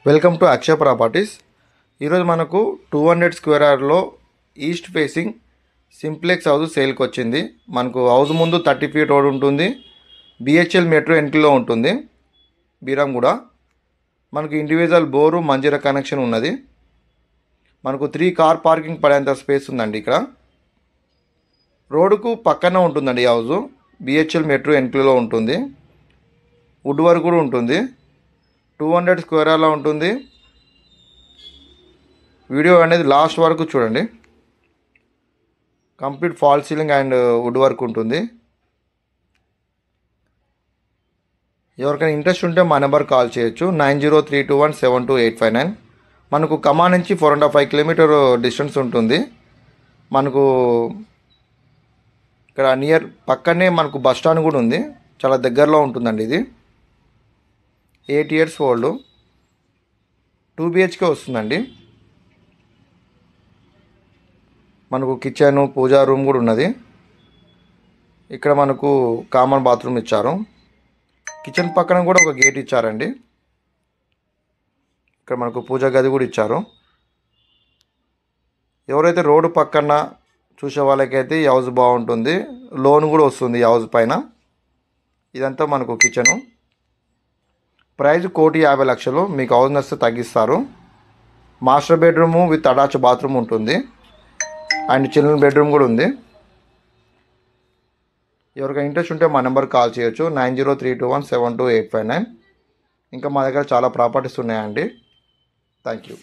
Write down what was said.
Welcome to Akshaya properties. ఈరోజు మనకు 200 square యార్డ్లో ఈస్ట్ ఫేసింగ్ సింప్లెక్స్ హౌస్ సేల్కి వచ్చింది. మనకు హౌస్ ముందు 30 ఫీట్ రోడ్ ఉంటుంది. బిహెచ్ఎల్ మెట్రో ఎంట్రీలో ఉంటుంది. బీరంగూడ మనకు ఇండివిజువల్ బోరు మంజీరా కనెక్షన్ ఉన్నది. మనకు 3 కార్ పార్కింగ్ పడేంత స్పేస్ ఉందండి. ఇక్కడ రోడ్డుకు పక్కన ఉంటుందండి హౌస్. బిహెచ్ఎల్ మెట్రో ఎంట్రీలో ఉంటుంది. వుడ్ వర్క్ కూడా ఉంటుంది. 200 స్క్వేర్ యార్డ్లో ఉంటుంది. వీడియో అనేది లాస్ట్ వరకు చూడండి. Complete fall ceiling and wood work ఉంటుంది. ఎవరికైనా ఇంట్రెస్ట్ ఉంటే మా నెంబర్ కాల్ చేయొచ్చు 9032172859. మనకు ఖమ్మం నుంచి 4.5 కిలోమీటర్ డిస్టెన్స్ ఉంటుంది. మనకు ఇక్కడ నియర్ పక్కనే మనకు బస్ స్టాండ్ కూడా ఉంది. చాలా దగ్గరలో ఉంటుందండి. ఇది 8 years ఓల్డ్, 2 BHK వస్తుందండి. మనకు కిచెన్, పూజా రూమ్ కూడా ఉన్నది. ఇక్కడ మనకు కామన్ బాత్రూమ్ ఇచ్చారు. కిచెన్ పక్కన కూడా ఒక గేట్ ఇచ్చారండి. ఇక్కడ మనకు పూజా గది కూడా ఇచ్చారు. ఎవరైతే రోడ్డు పక్కన చూసే వాళ్ళకైతే ఈ హౌస్ బాగుంటుంది. లోన్ కూడా వస్తుంది ఈ హౌస్ పైన. ఇదంతా మనకు కిచెను. ప్రైస్ 1,50,00,000. మీకు హౌస్ నచ్చితే తగ్గిస్తారు. Master bedroom with attach bathroom ఉంటుంది అండ్ చిల్డ్రన్ బెడ్రూమ్ కూడా ఉంది. ఎవరికైనా ఇంట్రెస్ట్ ఉంటే మా నెంబర్ కాల్ చేయొచ్చు 9032172859. ఇంకా మా దగ్గర చాలా ప్రాపర్టీస్ ఉన్నాయండి. Thank you.